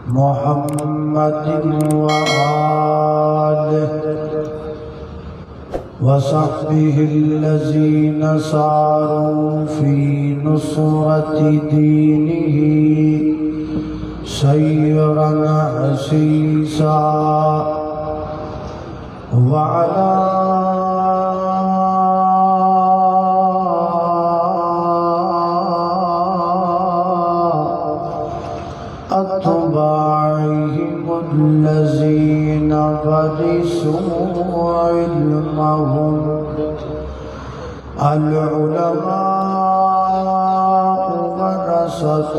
محمد وآله وصحبه الذين ساروا في نصرة دينه سيرا حسيسا وعلى أتباعهم الذين ورثوا علمهم العلماء ورثة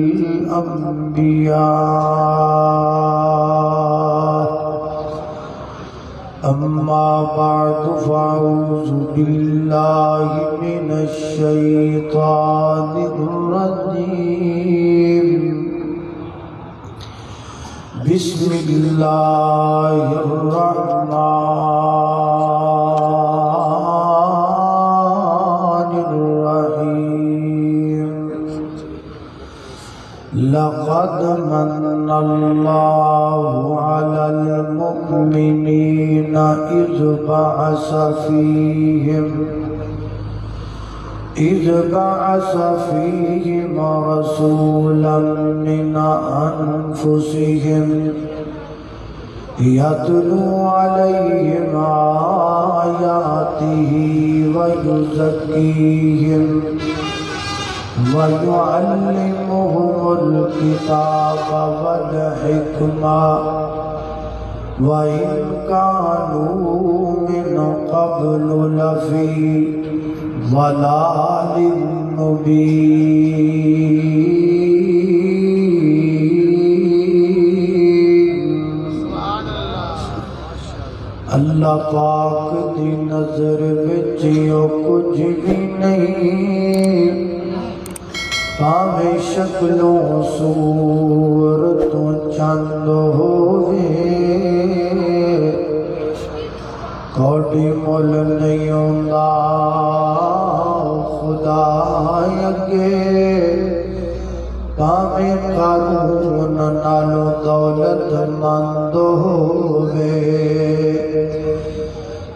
الأنبياء أما بعد فأعوذ بالله من الشيطان الرجيم بسم الله الرحمن الرحيم لقد من الله على المؤمنين إذ بعث فيهم رسولا من أنفسهم يتلو عليهم آياته ويزكيهم ويعلمهم الكتاب والحكمة وإن كانوا من قبل لفي ضلال مبين اللہ پاک دی نظر وچ کچھ بھی نہیں پاویں شکلوں صورتوں چند ہووے کوئی مل نہیں ہوندا خدا اگے پاویں قارون نالو دولت مند ہووے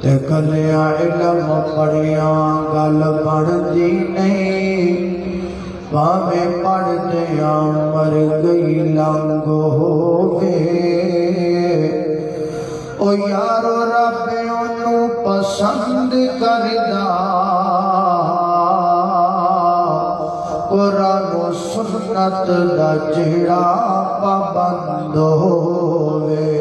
تے کلیاں علم پڑھیاں گل بندی نہیں پاویں پڑھدیاں مر گئی لنگ ہووے او یارو رب انہوں پسند کردا قرآن و سنت دا جڑا پابند ہووے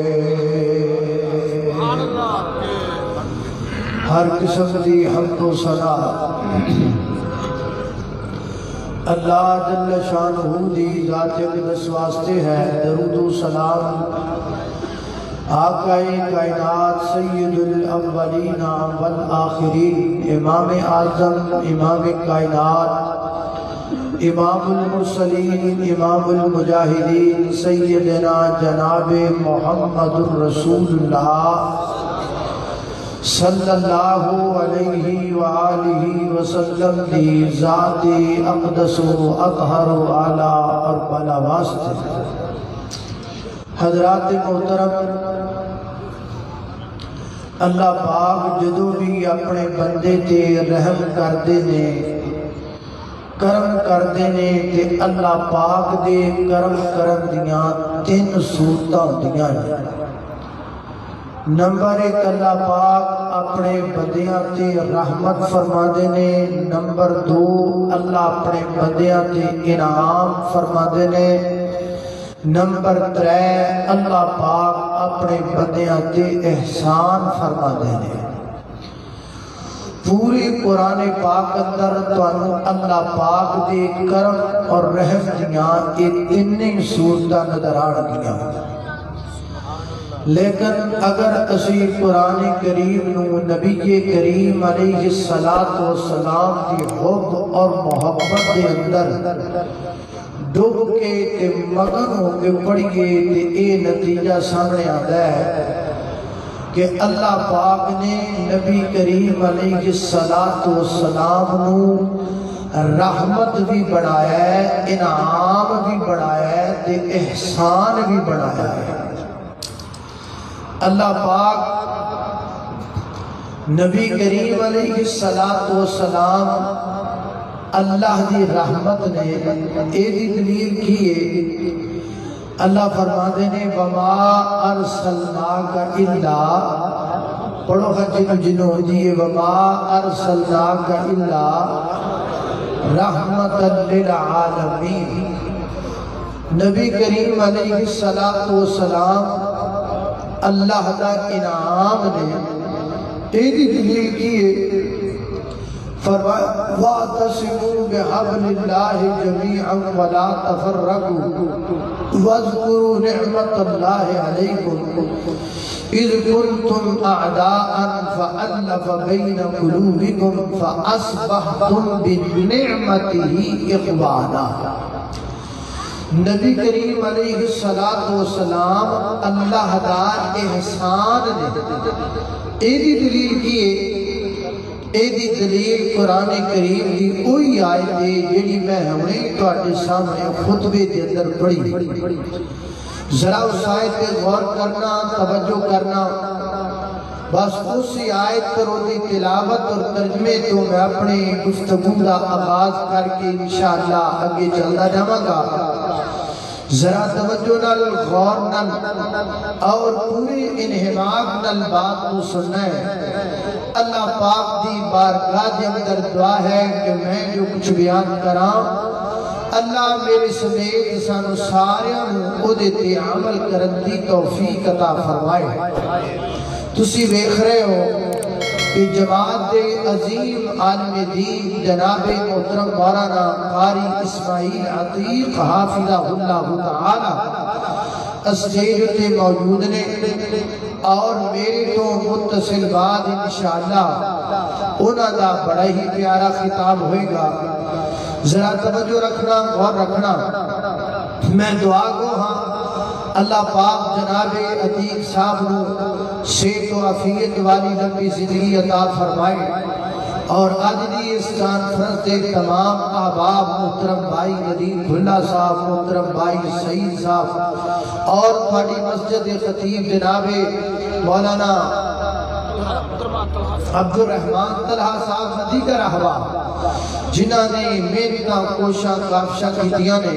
ہر قسم دی حمد و ثنا اللہ جل شانہ دی ذات اقدس واسطے ہے درود و سلام آقا کائنات سید الاولین والآخرین امام اعظم امام کائنات امام المرسلین امام المجاہدین سیدنا جناب محمد الرسول اللہ صلی اللہ علیہ وآلہ وسلم دی ذات اقدس و اطہر و اعلی اور بلا واسطے حضرات محترم اللہ پاک جدو بھی اپنے بندے تے رحم کردے نے کرم کردے نے تے اللہ پاک دے کرم کرم دیاں تین صورتاں دیاں نمبر ایک اللہ پاک اپنے بندیاں تے رحمت فرما دینے نمبر دو اللہ اپنے بندیاں تے انعام فرما دینے نمبر 3 اللہ پاک اپنے بندیاں تے احسان فرما دینے پوری قرآن پاک اندر توانو اللہ پاک دے کرم اور رحم دیاں ایک تینیں صورتہ نظر آن گیا لیکن اگر اسی قرآن کریم نو نبی کریم علیہ السلام کی حب اور محبت دے اندر ڈوب کے تے مگن ہو کے پڑھئے تے اے نتیجہ سامنے آتا ہے کہ اللہ پاک نے نبی کریم علیہ السلام نو رحمت بھی بنایا ہے، انعام بھی بنایا ہے تے احسان بھی بنایا ہے۔ اللہ پاک نبی کریم علیہ السلام اللہ دی رحمت نے ایدی دلیل کیے۔ اللہ فرماتے نے وَمَا أَرْسَلْنَاكَ إِلَّا، پڑھو خجنو جنو دیئے وَمَا أَرْسَلْنَاكَ إِلَّا رَحْمَةً لِلْعَالَمِينَ۔ نبی کریم علیہ السلام اللہ دا انعام نے ایدی دلیل کیے، فرمایا وَاعْتَصِمُوا بِحَبْلِ اللَّهِ جَمِيعًا وَلَا تَفَرَّقُوا وَاذْكُرُوا نِعْمَةَ اللَّهِ عَلَيْكُمْ إِذْ كُنْتُمْ أَعْدَاءً فَأَلَّفَ بَيْنَ قُلُوبِكُمْ فَأَصْبَحْتُمْ بِنِعْمَتِهِ إِخْوَانًا۔ نبی کریم علیہ السلام اللہ دا احسان نے ایدی دلیل کیے، ایدی دلیل قرآن کریم دی اوہی آیت ہے جیڑی میں ہمیں تواڈے سامنے خطبے دے اندر پڑھی۔ ذرا اس آیت پہ غور کرنا، توجہ کرنا، بس اسی آیت پر ہوتی تلاوت اور ترجمے تو میں اپنے گفتگو دا آغاز کر کے انشاءاللہ آگے چلتا جاواں گا۔ ذرا توجہ نال غور نال اور پورے انہماک نال بات کو سننا ہے۔ اللہ پاک دی بارگاہ دے اندر دعا ہے کہ میں جو کچھ بیان کراں اللہ میرے سمیت سانو ساریاں او دے تے عمل کرن دی توفیق عطا فرمائے۔ تسی دیکھ رہے ہو کہ جماعت دے عظیم عالم دین جناب محترم مولانا قاری اسماعیل عتیق حافظہ اللہ تعالی اسٹیج تے موجود نے، اور میرے تو متصل بعد انشاءاللہ انہاں دا بڑا ہی پیارا خطاب ہوئے گا۔ ذرا توجہ رکھنا، غور رکھنا۔ میں دعا کو ہاں اللہ پاک جناب عتیق صاحب نو صحت و عافیت والی لمبی زندگی عطا فرمائے، اور آج دی اس کانفرنس دے تمام احباب محترم بھائی ندیم بھلا صاحب، محترم بھائی سعید صاحب، اور تھوڑی مسجد خطیب جناب مولانا عبد الرحمن طلحہ صاحب دیگر احباب جنہاں نے محنتاں کوشاں کافشاں کیتیاں نے،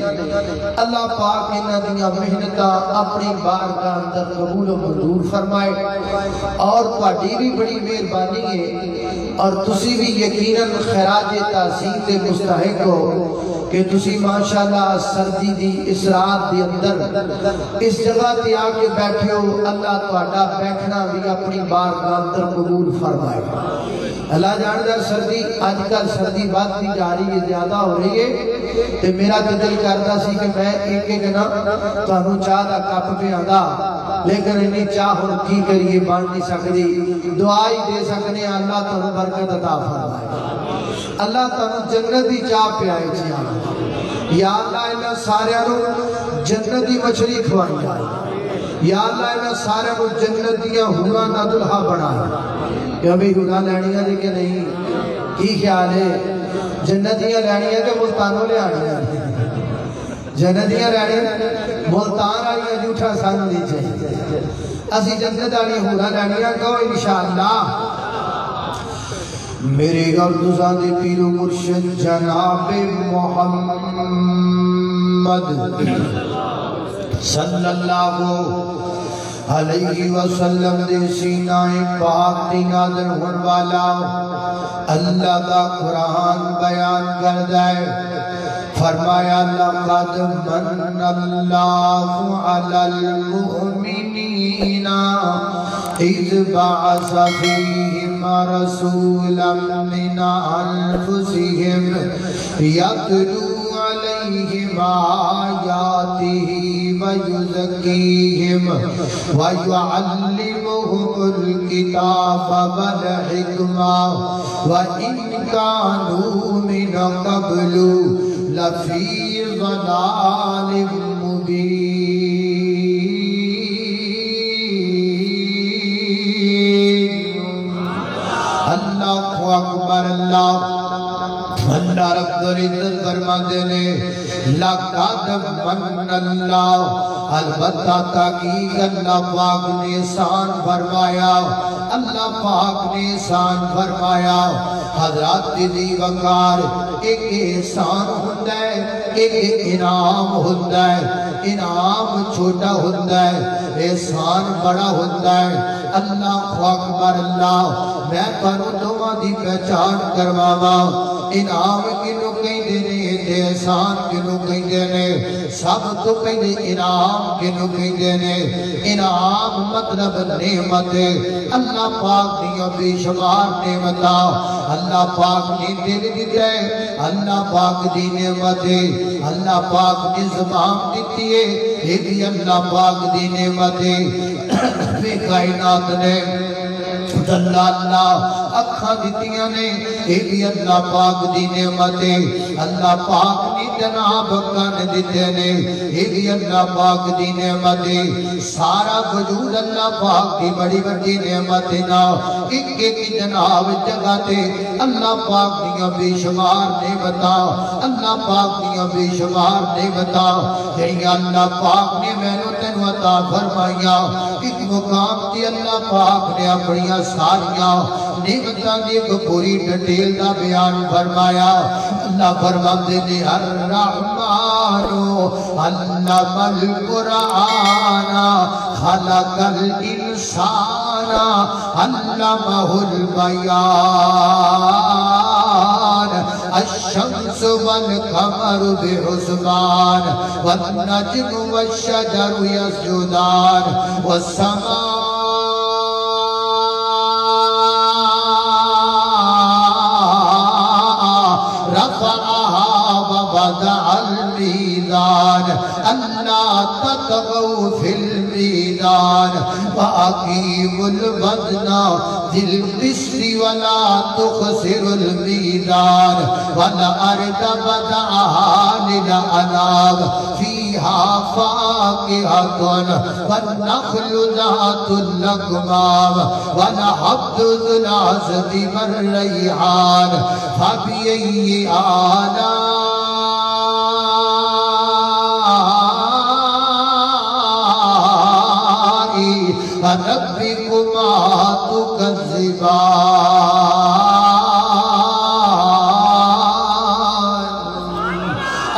اللہ پاک انہاں دیاں محنتاں اپنی بارگاہ اندر قبول و منظور فرمائے، اور تہاڈی بھی بڑی مہربانی ہے، اور تسی بھی یقیناً خراج تحسین دے مستحق ہو کہ تسی ماشاءاللہ سردی دی اس رات دی اندر اس جگہ تے آ کے بیٹھے ہو۔ اللہ تہاڈا بیٹھنا بھی اپنی بارگاہ اندر قبول فرمائے۔ اللہ جاندہ سردی آج کل سردی بات دی جا رہی ہے، زیادہ ہو رہی ہے، تو میرا دل کرتا سی کہ میں ایک نا تانوں چاہ دا کپ پہ آندا، لیکن انہیں چاہ ہوں کی کریے بان نہیں سکتی، دعائی دے سکنے اللہ تانوں برکت عطا فرمائے، اللہ تانوں جنت دی چاہ پہ آئے جی آمد، یا اللہ انہاں ساریانوں جنت دی مچھلی کھوائی جائے، یا اللہ انہاں ساریانوں جنت دیاں ہورا نہ دلہا بڑھائے۔ کہ ابھی ہورا لینیاں دے کہ نہیں، کی خیال ہے جنتیاں لینیاں کہ ملتانوں لے آنیاں، جنتیاں لینیاں ملتان آئیاں جھوٹا سانگ دی چاہیے، اسی جنت آنی ہورا لینیاں کہو انشاءاللہ۔ میرے غلطزان دے پیر و مرشد جناب محمد صلی اللہ علیہ وسلم دے سینہ پاک دی نازل ہون والا اللہ دا قرآن بیان کر دائے، فرمایا لقد من اللہ علی المؤمنین اذ بعث فیہم رسولا من انفسہم یتلو علیہم آیاتہ ویزکیہم ویعلمہم الکتاب والحکمہ وَإِن كَانُوا مِنْ قَبْلُ لَفِي ضَلَالٍ مُبِينٍ۔ اللہ اکبر، اللہ رب لَقَدْ مَنَّ اللَّهُ البتہ تاکید اللہ پاک نے احسان فرمایا اللہ پاک نے احسان فرمایا حضرات دی وقار ایک احسان ہوتا ہے ایک انعام ہوتا ہے انعام چھوٹا ہوتا ہے احسان بڑا ہوتا ہے اللہ اکبر اللہ میں پروں دعا دی پہچان کرواوا انعام کنوں کہیں دینے تے احسان کنوں کہیں دینے سب تو پہلے انعام کنوں کہیں دینے انعام مطلب نعمت اللہ پاک دیا بے شمار نعمتا اللہ پاک نے دل دیتے اللہ پاک دی نعمت اللہ پاک نے زبان دیتی ہے یہ بھی اللہ پاک دی نعمت بے کائنات نے اللہ اکھاں دیتیاں نے یہ بھی اللہ پاک دی نعمت اللہ پاک نے جناب کن دیتے نے یہ بھی اللہ پاک دی نعمت سارا وجود اللہ پاک کی بڑی بڑی نعمت نا ایک ایک جناب جگہ تے اللہ پاک دیا بے شمار نعمتا اللہ پاک دیا بے شمار نعمتا یعنی اللہ پاک نے میں نے تینو عطا فرمایا ایک مقام تی اللہ پاک نے اپنیاں ساریاں نعمتاں دی ایک پوری ڈیٹیل دا بیان فرمایا اللہ فرماندے نے الرحمن علم القرآن خلق الانسان علمہ البیان الشمس والقمر بحسبان والنجم والشجر يسجدان والسماء ووضع الميزان ألا تطغوا في الميزان وأقيموا الوزن بالقسط ولا تخسروا الميزان والأرض وضعها للأنام فيها فاكهة والنخل ذات الأكمام والحب ذو العصف والريحان فبأي آلاء ربكما تكذبان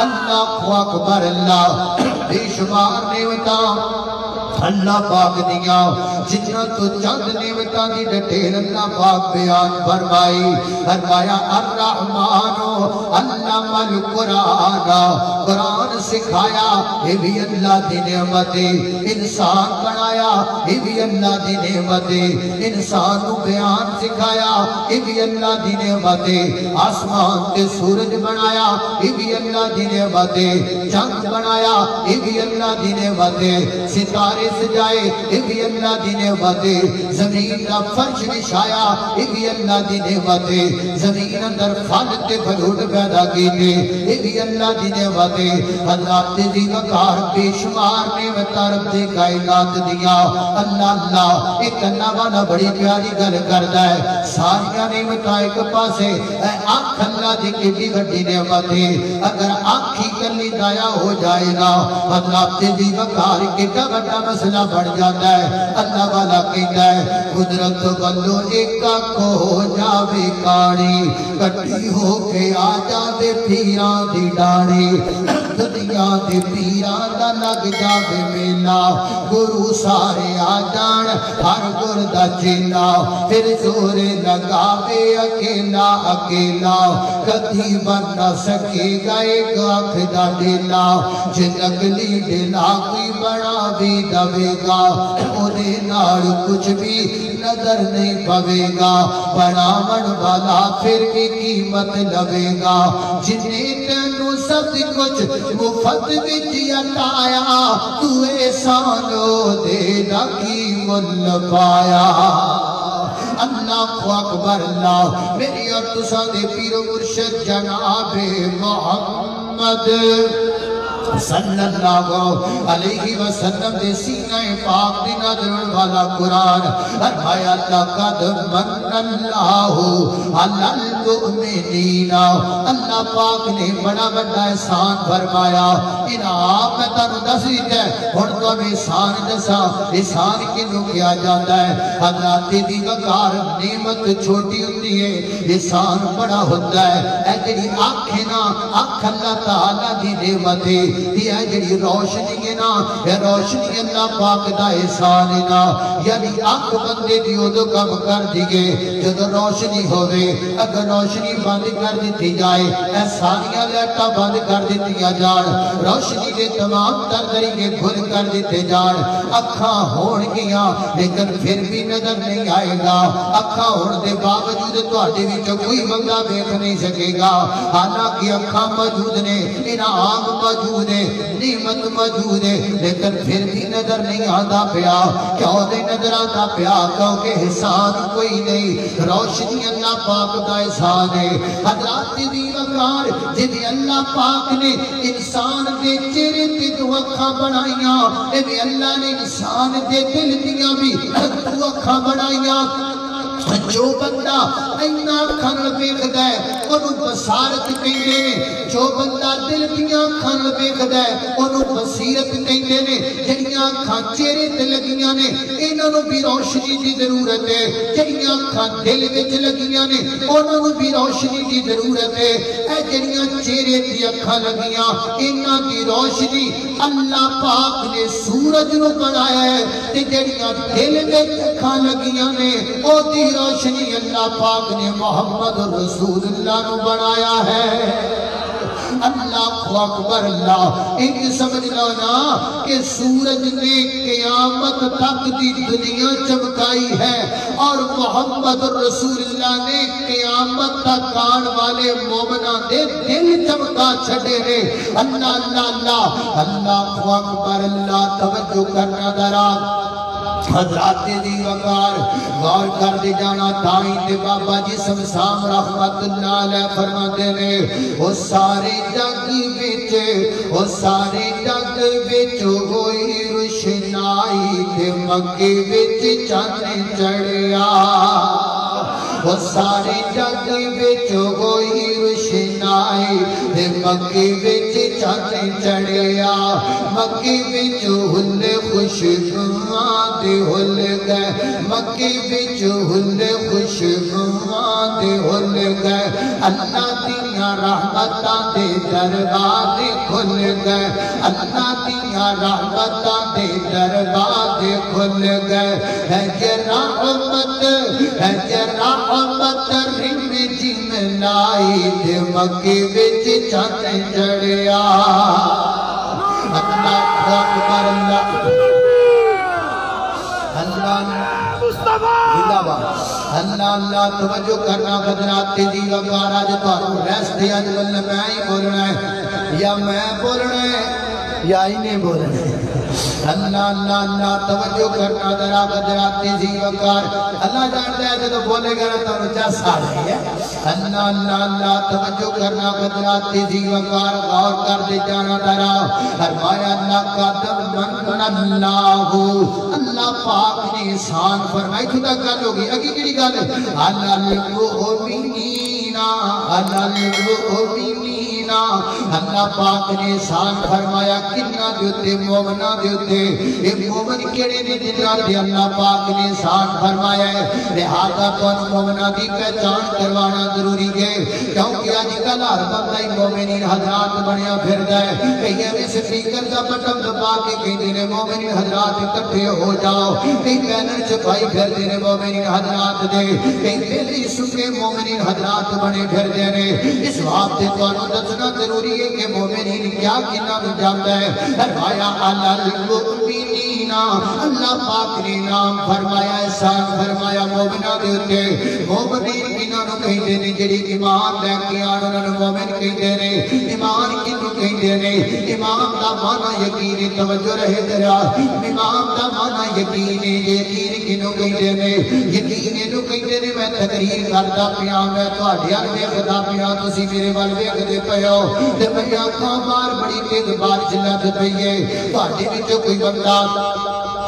اللہ اکبر اللہ بے شمار نعمتاں اللہ پاک دیا جتنا تو چند نعمتاں دی ڈٹیل اللہ پاک بیان فرمائی فرمایا الرحمن علم القرآن قرآن سکھایا یہ بھی اللہ دی نعمت انسان بنایا یہ بھی اللہ دی نعمت انسان کو بیان سکھایا یہ بھی اللہ دی نعمت آسمان کے سورج بنایا یہ بھی اللہ دی نعمت چند بنایا یہ بھی اللہ دی نعمت ستارے سجائے یہ بھی اللہ دی نعمت زمین کا فرش بچھایا یہ بھی اللہ دی نعمت زمین اندر پھل تے پھلوٹ پیدا کیتے یہ بھی اللہ دی نعمت حضرات دی وقار بے شمار نعمت رب دے کائنات دیا اللہ اللہ ایک اللہ والا بڑی پیاری گل کردا ہے ساریاں نعمتاں ایک پاسے آنکھ اللہ دی کیڑی بڑی نعمت ہے اگر آنکھ ہی کلی ضائع ہو جائے گا حضرات دی وقار کیڑا بڑا مسئلہ بڑھ جاتا ہے اللہ والا کہتا ہے قدرت بندو ایک کو ہو جاوے کاڑی کٹی ہو کے آ جاوے پیران دی ڈاڑی دنیا دے پیران دا لگ جاوے میلا گرو سارے آ جان ہر گر دا چیلا پھر زورے لگاوے اکیلا اکیلا کدھی بن نہ سکے گا ایک آنکھ دا ڈیلا جن اگلی ڈیلا کوئی بڑا بھی دوے گا اونے نار کچھ بھی نظر نہیں پوے گا بناون والا پھر بھی قیمت لوے گا جنہیں تینوں سب کچھ مفت وچ عطایا تو احسانو دینا کی مل پایا اللہ اکبر اللہ میری اور تساں دے پیر و مرشد جناب محمد صلی اللہ علیہ وسلم دے سینہ پاک دی نظر والا قرآن فرمایا لقد من اللہ علی المؤمنین اللہ پاک نے بڑا بڑا احسان فرمایا انعام میں تانوں دس دیتا ہے ہن تو احسان دسا احسان کینوں کیا جاتا ہے حضرات دی وقار نعمت چھوٹی ہوتی ہے احسان بڑا ہوتا ہے اے جڑی آنکھیں نا آنکھ اللہ تعالیٰ دی نعمت ہے یہ جڑی روشنی ہے نا یہ روشنی اللہ پاک دا احسان ہے نا یعنی آنکھ بندے دی ادو کم کر دیئے جدو روشنی ہوئے اگر روشنی بند کر دیتی جائے احسانیاں لیٹا بند کر دیتی جان روشنی کے تمام تر طریقے کھل کر دیتے جان اکھاں ہون گیا لیکن پھر بھی نظر نہیں آئے گا اکھاں ہون دے باوجود تو آٹے بھی جو کوئی بندہ دیکھ نہیں سکے گا حالانکہ اکھاں موجود نے انعام موجود ہے نعمت موجود ہے لیکن پھر بھی نظر نہیں آتا پیا کیوں نہیں نظر آتا پیا کیونکہ احسان کوئی نہیں روشنی اللہ پاک کا احسان ہے حضرات دی وقار جدی اللہ پاک نے انسان دے چہرے تے دو اکھاں بنائیاں اے اللہ نے انسان دے دل دیاں بھی دو اکھاں بنائیاں جو بندہ اینا کھنل بیخ دے انہوں بصارت کہندے نے جو بندہ دل دیاں کھنل بیخ دے انہوں بصیرت کہندے نے جڑیاں کھاں چہرے تے لگیاں نے انہوں بھی روشنی دی ضرورت ہے جڑیاں کھاں دل وچ لگیاں نے انہوں بھی روشنی دی ضرورت ہے اے جڑیاں چہرے دی اکھاں لگیاں انہاں دی روشنی اللہ پاک نے سورج نو بنایا ہے تے جڑیاں دل وچ اکھاں لگیاں نے او دی روشنی اللہ پاک نے محمد رسول اللہ نو بنایا ہے اللہ اکبر اللہ ایک سمجھ لو نا کہ سورج نے قیامت تک دی دنیا چمکائی ہے اور محمد رسول اللہ نے قیامت تک آن والے مومنہ دے دل چمکا چھڑے رے اللہ اللہ اللہ اللہ اکبر اللہ توجہ کرنا درات حضرات دی وقار غور کر دی جانا تائیں دے بابا جی سمسام رحمت اللہ علیہ فرماتے نے وہ سارے جگ بچ ہوئی روشنائی تے مکے بچ چاند چڑھیا وہ سارے جگ بچ ہوئی روشنائی تے مکے بچ چاند چڑھیا مکے بچ ہل خوشگواں تے ہل گئے مکے بچ ہل خوشگواں تے ہل گئے اللہ دیاں رحمتاں دے دروازے کھل گئے اللہ دیاں رحمتاں دے دروازے کھل گئے ہے یہ رحمت رم جم لائی تے مکے بچ چاند چڑھیا اللہ اکبر اللہ اللہ توجہ کرنا حضرات دی وقار آج تو ریس دیا جبل میں ہی بولنا ہے یا میں بولنا ہے یا ہی نہیں بولنا ہے اللہ اللہ اللہ توجہ کرنا درا حضرات دی وقار اللہ جانتا ہے جو بولے گا تو رچا سارے ہے اللہ اللہ اللہ توجہ کرنا حضرات دی وقار غور کر دے جانا درا فرمایا اللہ قدم من اللہ اللہ پاک نے احسان فرمائی خدا گل ہوگی اگی کیڑی گل ہے اللہ اللہ پاک نے احسان فرمایا کنا دیتے مومنہ دیتے اے مومن کیڑے نے جنہ دے اللہ پاک نے احسان فرمایا ہے لہذا تو مومنہ دی پہچان کروانا ضروری ہے کیونکہ آج کل ہر بندہ مومنین حضرات بنیا پھر گئے کہیں ہمیں سپیکر کا بٹن دبا کے کہیں دے مومنین حضرات اکٹھے ہو جاؤ کہیں بینر چھپائی پھر دے مومنین حضرات دے کہیں پہلی سکے مومنین حضرات بنے پھر دے اس وقت تو دسنا ضروری ہے کہ مومنین کیا کنا بھی جاتا ہے فرمایا علی المؤمنین یقینا اللہ پاک نے نام فرمایا احسان فرمایا مومنہ دے اتے مومنین کنہاں نو کہندے نے جڑی ایمان لے کے آن انہاں نو مومن کہندے نے ایمان کنوں کہندے نے ایمان دا معنی یقین توجہ رہے ذرا ایمان دا معنی یقین یقین کنوں کہندے نے یقین نو کہندے نے میں تقریر کردا پیا میں تہاڈے ول ویکھدا پیا تسی میرے ول ویکھدے پئے ہو تے میں آکھاں باہر بڑی تیز بارش لگ پئی ہے تہاڈے وچوں کوئی بندہ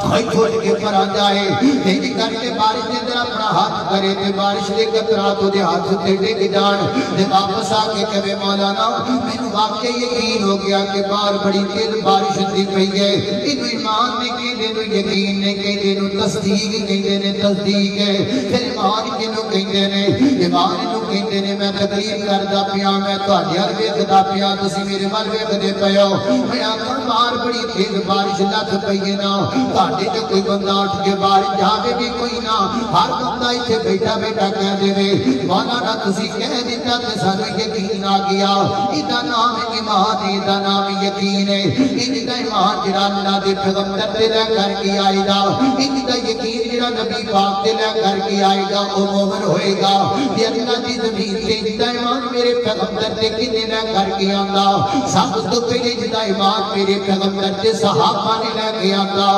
کوئی چھوڑ کے پر آ جائے نہیں کرتے بارش نے اندر اپنا ہاتھ کرے تے بارش دے قطرات دے ہاتھ سے ڈگ جان تے واپس آ کے کہے مولانا مینوں واقعی یقین ہو گیا کہ باہر بڑی تیز بارش ہوندی پئی ہے اینو ایمان نہیں کہندے نو یقین نہیں کہندے نو تصدیق کہندے نے تصدیق ہے پھر ایمان کینوں کہندے نے ایمان نو کہندے نے میں تقریر کردا پیا میں تہاڈے ول ویکھدا پیا تسی میرے ول ویکھدے پئے ہو میں آکھاں باہر بڑی تیز بارش لگ پئی ہے نا جو کوئی بندہ اٹھ کے باہر جاوے بھی کوئی نہ ہر بندہ ایتھے بیٹھا بیٹھا کہہ دے مولانا تسی کہہ دیتا تے سانو یقین آ گیا ایدا نام ایمان ایدا نام یقین ہے ایدا ایمان جڑا اللہ دے پیغمبر تے لے کر کے آئے گا ایدا یقین جڑا نبی پاک تے لے کر کے آئے گا او مومن ہوئے گا تے اللہ دی زمین تے ایدا ایمان میرے پیغمبر تے کنے لے کر کے آندا سب تو پہلے جدا ایمان میرے پیغمبر تے صحابہ نے لے کے آندا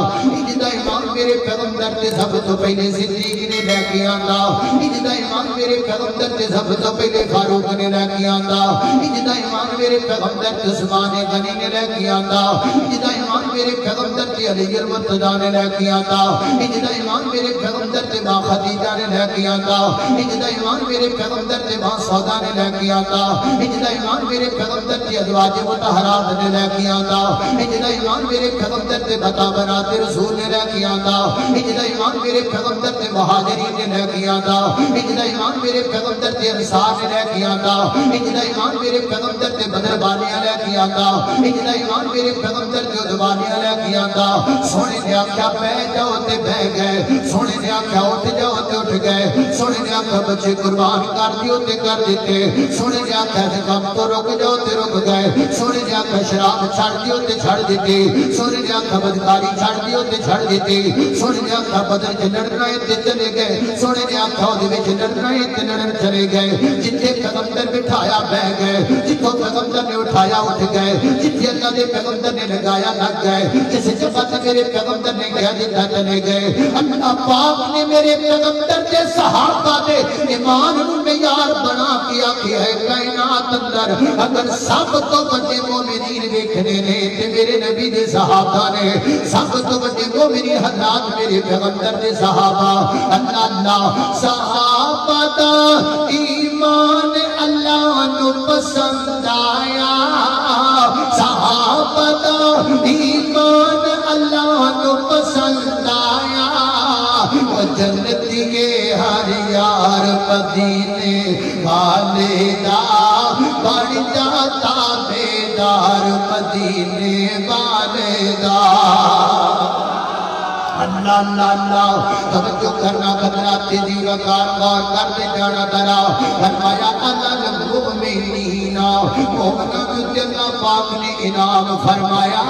جدا ایمان میرے پیغمبر تے سب تو پہلے صدیق نے لے کے آندا جدا ایمان میرے پیغمبر تے سب تو پہلے فاروق نے لے کے آندا جدا ایمان میرے پیغمبر تے عثمان غنی نے لے کے آندا جدا ایمان میرے پیغمبر تے علی المرتضی نے لے کے آندا جدا ایمان میرے پیغمبر تے ماں خدیجہ نے لے کے آندا جدا ایمان میرے پیغمبر تے ماں سودا نے لے کے آندا جدا ایمان میرے پیغمبر تے ازواج مطہرات نے لے کے آندا جدا ایمان میرے پیغمبر تے بتا بنات رسول نے لے کے آندا جدا ایمان میرے پیغمبر تے مہاجرین نے لے کے آندا جدا ایمان میرے پیغمبر تے انصار نے لے کے آندا جدا ایمان میرے پیغمبر تے بدر والیاں لے کے آندا جدا ایمان میرے پیغمبر تے ادوالیاں لے کے آندا سونے نے آکھیا بیٹھ جاؤ تے بیٹھ گئے سونے نے آکھیا اٹھ جاؤ تے اٹھ گئے سونے نے آکھیا بچے قربان کر دیو تے کر دیتے سونے نے آکھیا کم تو رک جاؤ تے رک گئے سونے نے آکھیا شراب چھڑ دیو تے چھڑ دیتے سونے نے آکھیا بدکاری چھڑ دیو تے چھڑ دیتے سونے نے آکھا بدر چ لڑنا ہے تے چلے گئے سونے نے آکھا او دے وچ لڑنا ہے تے لڑن چلے گئے جتھے پیغمبر بٹھایا بیٹھ گئے جتھوں پیغمبر نے اٹھایا اٹھ گئے جتھے اللہ دے پیغمبر نے لگایا لگ گئے جس جگہ تے میرے پیغمبر نے کہہ دیتا چلے گئے اللہ پاک نے میرے پیغمبر دے صحابہ دے ایمان نو معیار بنا کے آکھیا ہے کائنات اندر اگر سب تو بڑے مومنین ویکھنے نے تے میرے نبی دے صحابہ نے سب تو بڑے مومنین حضرات میرے پیغمبر دے صحابہ اللہ صحابہ دا ایمان اللہ نو پسند آیا صحابہ دا ایمان اللہ نو پسند آیا جنت کے ہر یار مدینے والے دا بڑھ جاتا بیدار مدینے والے دا اللہ اللہ اللہ توجہ کرنا بدلا تیزی وقار غور کر دے جانا درا فرمایا اللہ المؤمنین مومنہ جو اللہ پاک نے انعام فرمایا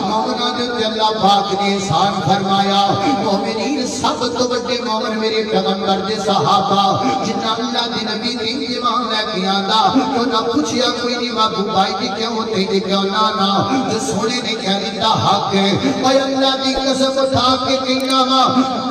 مومنہ جو اللہ پاک نے احسان فرمایا مومنین سب تو بڑے مومن میرے پیغمبر دے صحابہ جنہ اللہ دی نبی دین ایمان لے کے آندا تو نہ پوچھیا کوئی نہیں بابو بھائی جی کیوں ہوتے جی کیوں نانا جو سونے نے کہہ دیتا حق ہے اے اللہ دی قسم اٹھا کے کہنا وا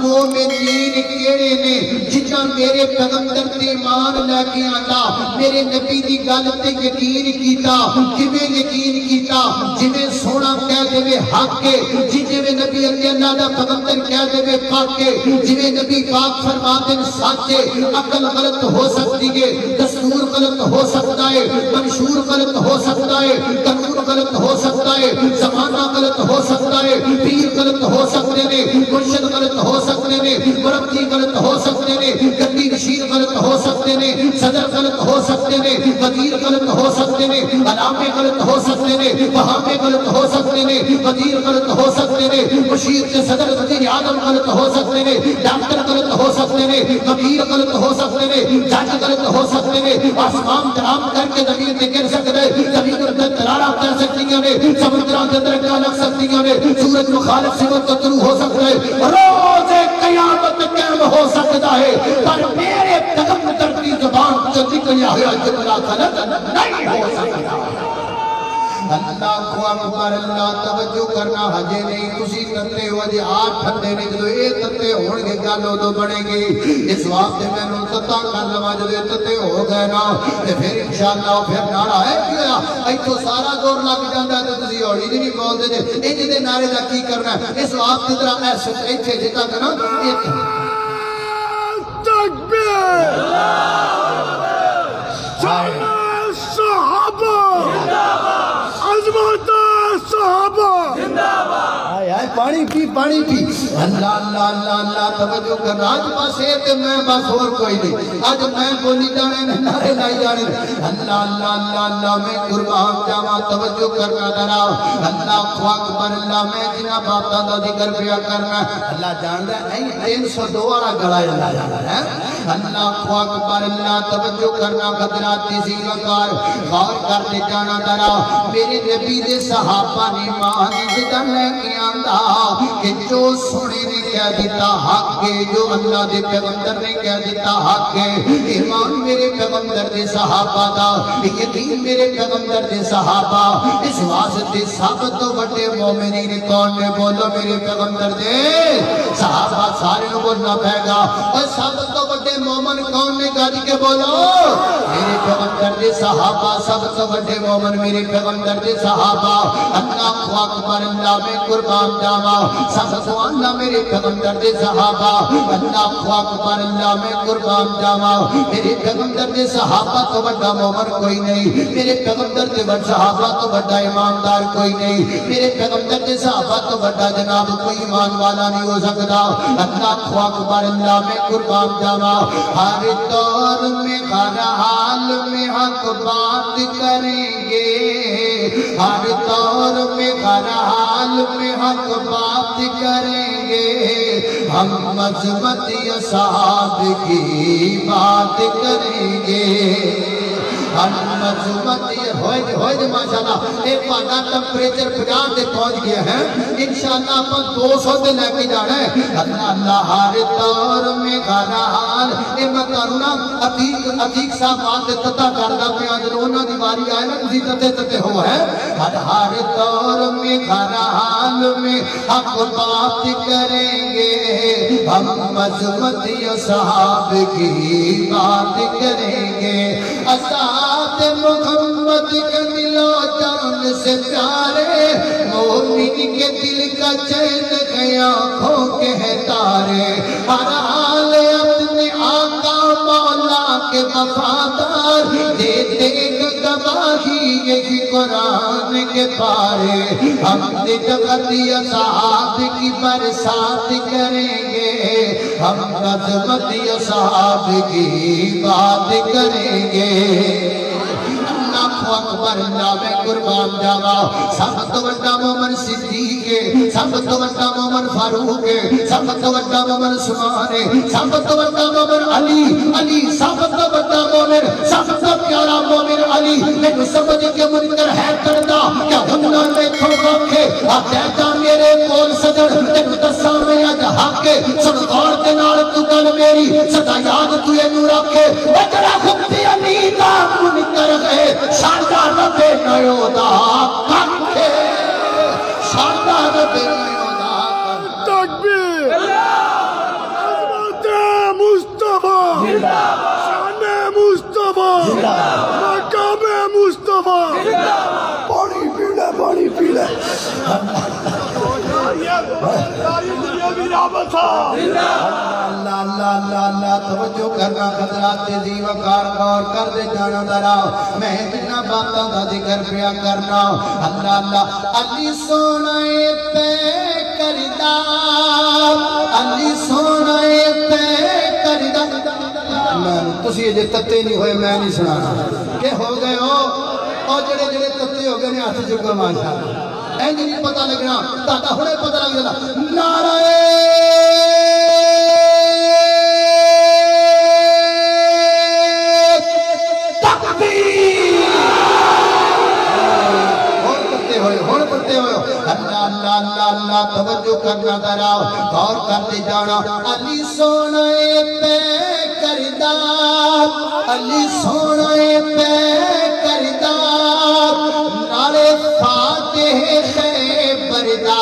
مومنین کیڑے نے جنہ میرے پیغمبر تے ایمان لے کے آندا میرے نبی دی گل تے یقین کیتا جویں یقین کیتا جویں سونا کہہ دے حق ہے جویں نبی اللہ دا پیغمبر کہہ دے پاک ہے جویں نبی پاک فرماتے ہیں سچ ہے عقل غلط ہو سکتی ہے دستور غلط ہو سکتا ہے منشور غلط ہو سکتا ہے قانون غلط ہو سکتا ہے زمانہ غلط ہو سکتا ہے پیر غلط ہو سکتے ہیں مرشد غلط ہو سکتے ہیں مربی غلط ہو سکتے ہیں گدی نشین غلط ہو سکتے ہیں صدر غلط ہو سکتے ہیں وزیر غلط ہو سکتے ہیں علامے غلط ہو سکتے ہیں وہابے غلط ہو سکتے ہیں وزیر غلط ہو سکتے ہیں، مشیر سے صدر وزیر اعظم غلط ہو سکتے ہیں، ڈاکٹر غلط ہو سکتے ہیں، وکیل غلط ہو سکتے ہیں، جج غلط ہو سکتے ہیں، آسمان درام کر کے زمین میں گر سکتے ہیں، زمین اندر درارہ کر سکتی ہیں، سمندران کے اندر کیا لگ سکتی ہیں، سورج مخالف سمت کا طلوع ہو سکتا ہے، روز قیامت قائم ہو سکتا ہے، پر میرے پیغمبر کی زبان سے نکلا ہوا جملہ غلط نہیں ہو سکتا۔ اللہ کو اکبر، اللہ توجہ کرنا ہجے نہیں، تسی تتے ہو جے آٹھ ٹھنڈے نے جدو اے تتے ہون گے گالو تو بڑھیں گی، اس واسطے میں نے تتا کر لوا جدو اے تتے ہو گئے نا، پھر انشاءاللہ پھر نارا ہے کیا ایتھو سارا دور لگ جاندہ ہے تو تسی اوڑی نہیں بول دے دے ایجے دے نعرے دا کی کرنا ہے، اس واسطے طرح ایسے ایتھے جتا کرنا تکبیر صحابہ عظمت صحابہ آئے آئے پانی پی اللہ اللہ اللہ اللہ توجہ کرنا آج بس ایک میں بس اور کوئی نہیں آج میں بولی جانے نعرے لائی جانے اللہ اللہ اللہ اللہ میں قربان جاما توجہ کرنا درا اللہ اکبر اللہ میں جنہ باپتا دا ذکر پیا کرنا اللہ جان رہا ہے 302 والا گڑا اللہ جان رہا ہے اللہ اکبر اللہ توجہ کرنا خطرات تیزی وقار غور کرتے جانا درا میرے نبی دے صحابہ نے مانی جدن لے کے آندہ کہ جو سنے نے کہہ دیتا حق کے جو اللہ دے پیغمبر نے کہہ دیتا حق کے ایمان میرے پیغمبر دے صحابہ دا یقین میرے پیغمبر دے صحابہ اس واسطے سب تو بڑے مومنین کون نے بولو میرے پیغمبر دے صحابہ سارے نے بولنا پہے گا اور سب تو بڑے مومن کون نے کہا جی کے بولو میرے پیغمبر دے صحابہ سب تو بڑے مومن میرے پیغمبر دے صحابہ اللہ اکبر اللہ میں قربان جاوا سب اللہ میرے پیغمبر دے صحابہ اللہ اکبر اللہ میں قربان جاوا میرے پیغمبر دے صحابہ تو بڑا مومن کوئی نہیں میرے پیغمبر دے صحابہ تو بڑا ایماندار کوئی نہیں میرے پیغمبر دے صحابہ تو بڑا جناب کوئی ایمان والا نہیں ہو سکتا اللہ اکبر اللہ میں قربان جاوا ہر دور میں ہر حال میں حق بات کریں گے ہر دور میں ہر حال میں حق بات کریں گے ہم عظمت اصحاب کی بات کریں گے ہم عظمت ہوئے ماشاءاللہ ایک پانا ٹمپریچر 50 دے پہنچ گیا ہے انشاءاللہ اپن 200 دے لے کے جانا ہے اللہ ہر دور میں ہر حال اے میں کرونا عتیق صاحب بات تتا کردہ پہ آجنونا دیواری آئے نا کسی تتے ہوا ہے ہر دور میں ہر حال میں حق بات کریں گے ہم عظمت اصحاب کی بات کریں گے اصحاب محمد کا دل و جان سے پیارے مومن کے دل کا چین گیا ہو کے ہے تارے ہر حال اپنے آقا مولا کے وفادار دیتے گواہی یہی قرآن کے پارے ہم نے جگت اصحاب کی برسات کریں گے ہم عظمت اصحاب کی بات کریں گے اکبر اللہ میں قربان جاوا سب تو بڑا مومن صدیق ہے سب تو بڑا مومن فاروق ہے سب تو بڑا مومن عثمان ہے سب تو بڑا مومن علی سب تو بڑا مومن سب تو پیارا مومن علی میں سمجھ کے منکر ہے کردہ کیا ہمنا میں کھوکا کے آتیتا میرے کول سجڑ تک دسا میں آج حاکے سن غور کے نار تو گل میری صدا یاد تو یہ نور رکھے وجرہ خبتی علی کا منکر ہے شاندہ ربے نیو دا کھے شاندہ ربے نیو دا تکبیر عظمت مصطفیٰ شان مصطفیٰ مقام مصطفیٰ پانی پی لے اللہ اللہ اللہ توجہ کرنا خطرات تیزی وقار غور کر دے جانا درا میں جنہ باتاں دا ذکر پیا کرنا اللہ اللہ علی سونائے پہ کردہ علی سونائے پہ کردہ تسی یہ تتے نہیں ہوئے میں نہیں سنانا کہ ہو گئے ہو اور جڑے تتے ہو گئے نے ہاتھ چکا ماشاءاللہ اینج نہیں پتہ لگنا تاکہ ہونے پتہ لگ جانا نعرہ اللہ توجہ کرنا ذرا غور کرتے جانا علی سونے پہ کردہ علی سونے پہ کردہ نعرے فاتح خیبردہ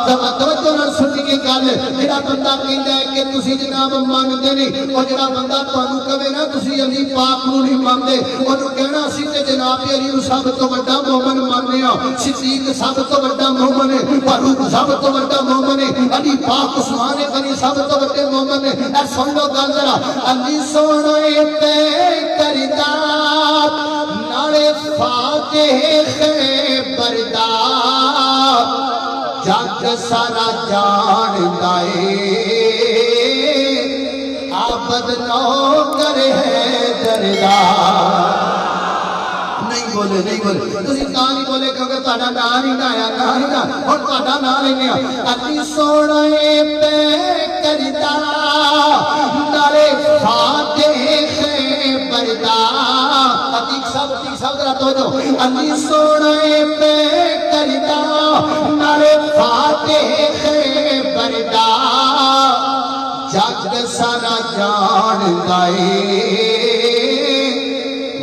توجہ نہ سنی کی گل جڑا بندہ کہندا ہے کہ تسی جناب مانتے نہیں او جڑا بندہ تانوں کہے نا تسی علی پاک نوں نہیں مانتے اونوں کہنا سی تے جناب علی نوں سب تو بڑا مومن ماننے ہاں صدیق سب تو بڑا مومن ہے فاروق سب تو بڑا مومن ہے علی پاک عثمان غنی سب تو بڑے مومن ہے اے سن لو گل ذرا علی سونے پہ کردہ نعرے فاتح خیبردہ جگ سارا جان دائے عابد نوکر ہے دردہ نہیں بولے تسی کہاں نہیں بولے کیونکہ تہاڈا نام ہی نہ آیا ہن تہاڈا نام لینے علی سونے پہ کردہ نعرے فاتح خیبردہ عتیق صاحب ذرا توجہ علی سونے پہ کردہ نعرے فاتح خیبردہ جگ سارا جان دائے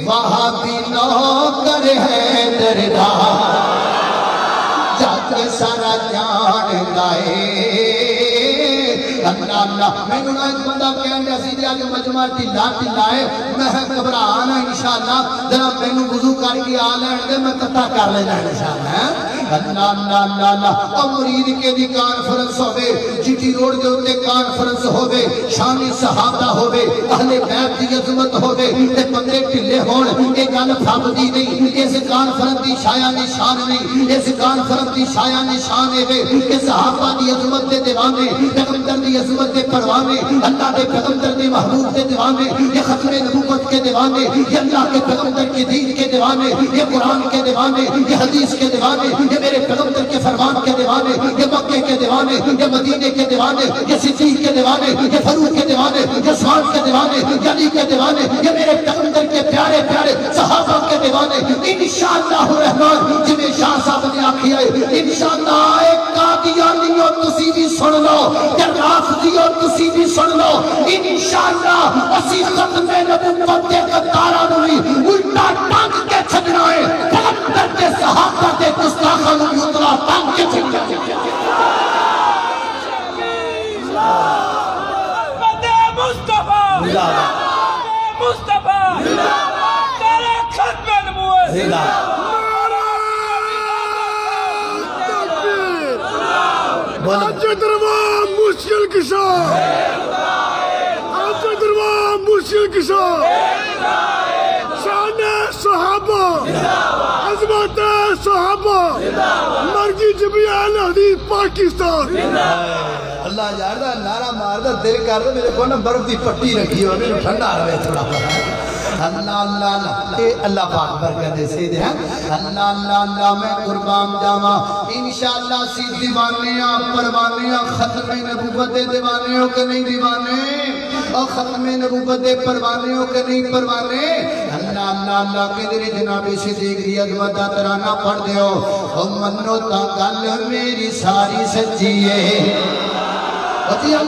وہاں بھی نوکر ہے دردہ جگ سارا جان دائے اللہ میں نے ایک بندہ کہنے ایسی دیا کہ مجمع ٹھلا ہے میں گھبرانا انشاءاللہ ذرا میں نے وضو کر کے آ لین دے میں کتھا کر لینا انشاءاللہ اللہ اور مرید کے دی کانفرنس ہوئے جی ٹی روڈ کے ہوتے کانفرنس ہوئے شامی صحابہ ہوئے اہل بیت دی عظمت ہوئے تے بندے ٹھلے ہون ایک گل پھابدی نہیں اس کانفرنس دی شایع نشان نہیں اس کانفرنس دی شایع نشان ہے کہ صحابہ دی عظمت دے دیوانے پیغمبر دی عظمت دے پروانے اللہ دے پیغمبر دے محبوب دے دیوانے یہ ختم نبوت کے دیوانے یہ اللہ کے پیغمبر کے دین کے دیوانے یہ قرآن کے دیوانے یہ حدیث کے دیوانے یہ میرے پیغمبر کے فرمان کے دیوانے یہ مکے کے دیوانے یہ مدینے کے دیوانے یہ صدیق کے دیوانے یہ فاروق کے دیوانے یہ عثمان کے دیوانے یہ علی کے دیوانے یہ میرے پیغمبر کے پیارے پیارے صحابہ کے دیوانے انشاءاللہ الرحمن جی میں شاہ صاحب نے آکھی ہے انشاءاللہ ایک قادیانیوں تسی بھی سن لو کہ رافضیوں تسی بھی سن لو انشاءاللہ اسی ختم نبوت کے قدارہ نوی الٹا ٹانگ کے چھڑنا ہے پیغمبر کے صحابہ کے گستاخاں نوی اتلا ٹانگ کے چھڑنا ہے مصطفیٰ تیرے ختم نبوت آج دربار مشکل کشا آج دربار مشکل کشا شان صحابہ عظمت صحابہ مرگی جمیعہ حدیث پاکستان اللہ جاردہ نعرہ ماردہ دل کر دے میرے کو نا برف دی پٹی رکھی ہو میرے ٹھنڈا روے تھوڑا اللہ اللہ اللہ اے اللہ پاک برکت دے سیدھے ہیں اللہ اللہ اللہ میں قربان جاما انشاءاللہ سی دیوانیاں پروانیاں ختم نبوت دے دیوانے ہو کہ نہیں دیوانے اور ختم نبوت دے پروانے ہو کہ نہیں پروانے اللہ اللہ اللہ کے دلی جنابی صدیق دی عظمت دا ترانہ پڑھ دے ہو منو تا گل میری ساری سچی ہے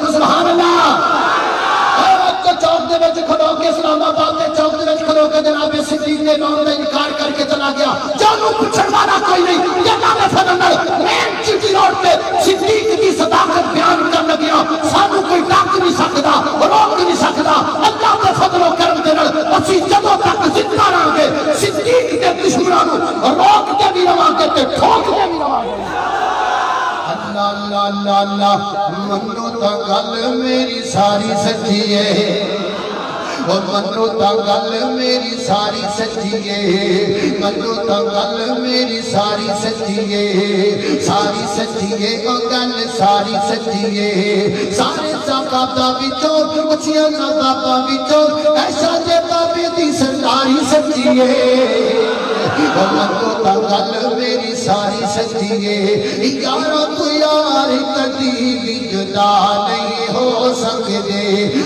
سبحان اللہ کو چوک دے وچ کھلو کے اسلام آباد دے چوک دے وچ کھلو کے جناب صدیق نے نام دا انکار کر کے چلا گیا جانو پوچھن والا کوئی نہیں یہ نام فضل مین چٹی روڈ پہ صدیق کی صداقت بیان کر لگیا سانو کوئی ڈاک نہیں سکتا روک نہیں سکتا اللہ دے فضل و کرم دے نال اسی جدوں تک زندہ رہاں گے صدیق کے دشمناں نو روک کے بھی رواں گے تے ٹھوک کے بھی رواں گے اللہ اللہ اللہ منو تا گل میری ساری سچی ہے منو تا گل میری ساری سچی ہے منو تا گل میری ساری سچی ہے ساری سچی ہے او گل ساری سچی ہے سارے صحابہ وچوں اچھیاں صحابہ وچوں ایسا جے بابے دی سرکاری سچی ہے منو تا گل میری ساری سچیے یارا تو یار کدی بھی جدا نہیں ہو سکتے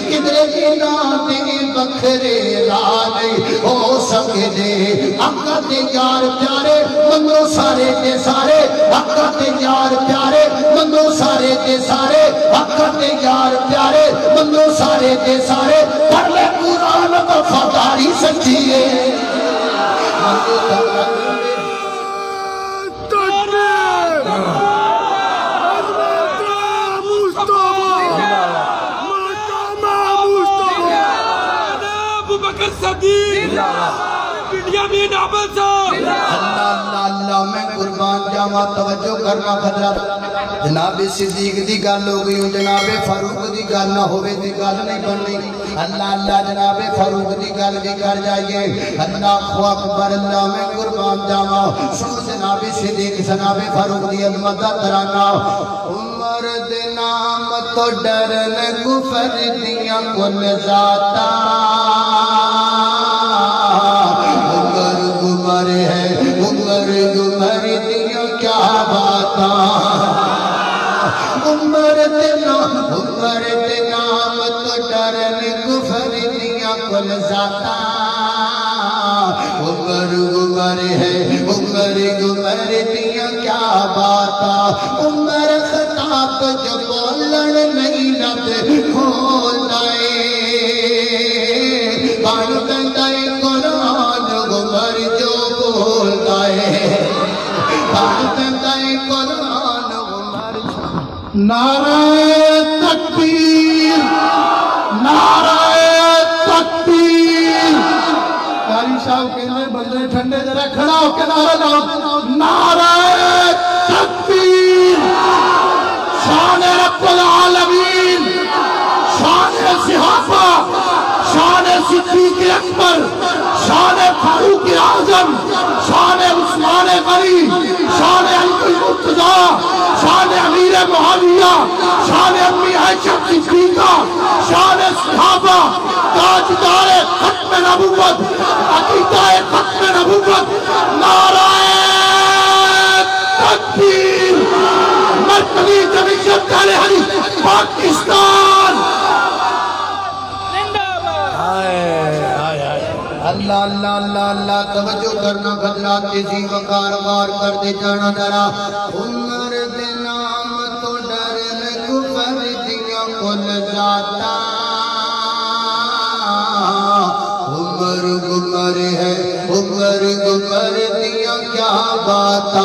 کدھر جنا دے بکھرے را نہیں ہو سکتے آقا تے یار پیارے منگو سارے تے سارے آقا تے یار پیارے منگو سارے تے سارے آقا تے یار پیارے منگو سارے تے سارے پڑھ لے قرآن وفاداری سچی ہے منگو تکبیر حضرت مصطفیٰ مقام مصطفیٰ ابو بکر صدیق بنیامین احمد صاحب اللہ اللہ میں قربان جاواں توجہ کرنا حضرت جناب صدیق دی گل ہو گئی جناب فاروق دی گل نہ ہوئے دی گل نہیں بننی اللہ اللہ جناب فاروق دی گل بھی کر جائیے اللہ اکبر اللہ میں قربان جاواں سن جناب صدیق جناب فاروق دی عظمت دا ترانہ عمر دے نام تو ڈرن کفر دیاں کل ذاتاں عمر ہے عمر دیا کیا باتاں عمر دے نام تو ڈرن کفر دیا کل ذاتاں عمر ہے عمر دیا کیا باتاں عمر خطاب جو بولن نہیں لب کھول دائے بان بندائے قرآن عمر جو بولتا ہے بان بندائے قرآن عمر نعرہ تکبیر نعرہ تکبیر قاری صاحب کہنے بندے ٹھنڈے ذرا کھڑا ہو کے نعرہ لاؤ نعرہ تکبیر شان رب العالمین شان صحابہ شان صدیق اکبر شان فاروق اعظم شان عثمان غنی شان علی مرتضیٰ شان امیر معاویہ شان امی عائشہ صدیقہ شان صحابہ تاجدار ختم نبوت عقیدہ ختم نبوت نعرہ تکبیر مرکزی جمہوریت علیہ پاکستان اللہ اللہ اللہ اللہ توجہ کرنا حضرات تیزی وقار وار کر دے جانا درا عمر دے نام تو ڈرن کفر دیا کل ذاتاں عمر ہے عمر دیا کیا باتاں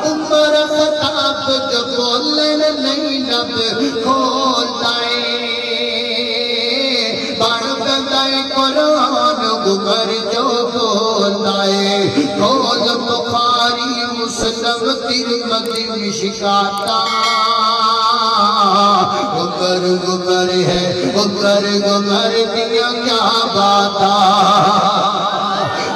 عمر خطاب جو بولن نہیں لب کھولتا ہے بان بندائے قرآن عمر جو بولتا ہے کھول بخاری مسلم ترمذی مشکاتہ عمر ہے عمر دیا کیا باتاں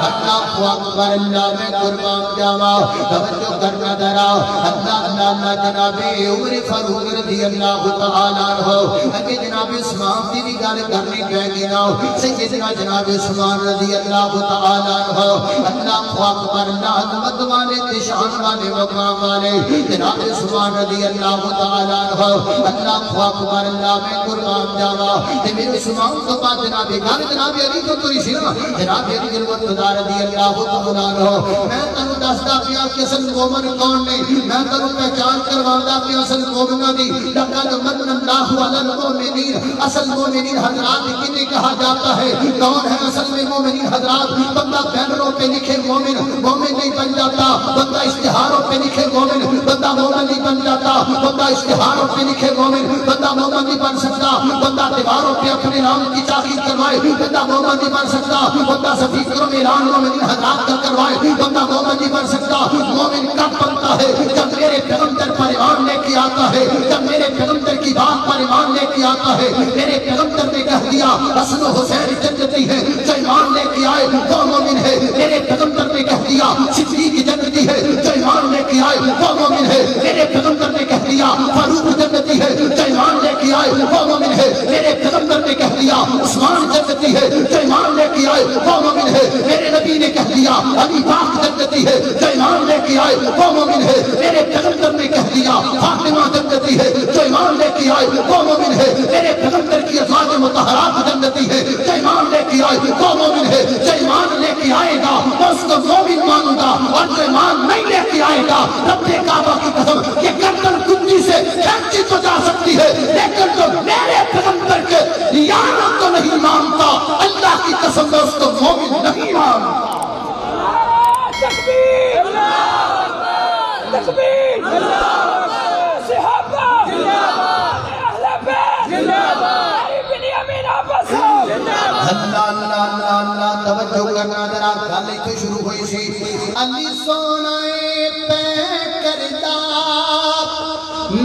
اللہ اکبر اللہ میں قربان جاواں توجہ کرنا درا اللہ اللہ جناب عمر فاروق رضی اللہ تعالیٰ عنہ اگے جناب عثمان دی بھی گل کرنی پے گی نا سیدنا جناب عثمان رضی اللہ تعالیٰ عنہ اللہ اکبر اللہ عظمت والے شان والے مقام والے جناب عثمان رضی اللہ تعالیٰ عنہ اللہ اکبر اللہ میں قربان جاواں تے میرے عثمان تو بعد جناب گل جناب علی تو توئی سی نا جناب علی المرتضیٰ رضی اللہ تعالیٰ عنہ میں تنو دستا پیا کہ اصل مومن کون نے میں تنو پہچان کروانا پیا اصل مومنہ دی لقد من اللہ علی المؤمنین اصل مومنین حضرات کنہیں کہا جاتا ہے کون ہے اصل میں مومنین حضرات بندہ بینروں پہ لکھے مومن نہیں بن جاتا بندہ اشتہاروں پہ لکھے مومن بندہ مومن نہیں بن جاتا بندہ اشتہاروں پہ لکھے مومن بندہ مومن نہیں بن سکتا بندہ دیواروں پہ اپنے نام کی تاکید کروائے بندہ مومن نہیں بن سکتا بندہ سفیکروں میں اعلان مومنین حضرات کا کروائے بندہ مومن نہیں بن سکتا مومن کب بنتا ہے جب میرے پیغمبر پر ایمان لے کے آتا ہے جب میرے پیغمبر کی بات پر ایمان لے کے آتا ہے میرے پیغمبر نے کہہ دیا حسن و حسین جنتی ہے جو ایمان لے کے آئے وہ مومن ہے میرے پیغمبر نے کہہ دیا صدیق جنتی ہے جو ایمان لے کے آئے وہ مومن ہے میرے پیغمبر نے کہہ دیا فاروق جنتی ہے جو ایمان لے کے آئے وہ مومن ہے میرے پیغمبر نے کہہ دیا عثمان جنتی ہے جو ایمان لے کے آئے وہ مومن ہے، میرے نبی نے کہہ دیا علی پاک جنتی ہے جو ایمان لے کے آئے وہ مومن ہے، میرے پیغمبر نے کہہ دیا فاطمہ جنتی ہے جو ایمان لے کے آئے وہ مومن ہے، میرے پیغمبر کی ازواج مطہرات جنتی ہے جو ایمان لے کے آئے وہ مومن ہے، جو ایمان لے کے آئے گا میں اس کو مومن مانوں گا، اور جو ایمان نہیں لے کے آئے گا رب کعبہ کی قسم یہ گردن کنجی سے کھینچی تو جا سکتی ہے لیکن جو میرے پیغمبر کے دیانت کو نہیں مانتا اللہ کی قسم میں اس کو مومن نہیں مانتا۔ تکبیر تکبیر صحابہ اہل بیت علی بن یمین عباس اللہ اللہ اللہ اللہ توجہ کرنا ذرا گل تو شروع ہوئی سی علی سونا پہ کردا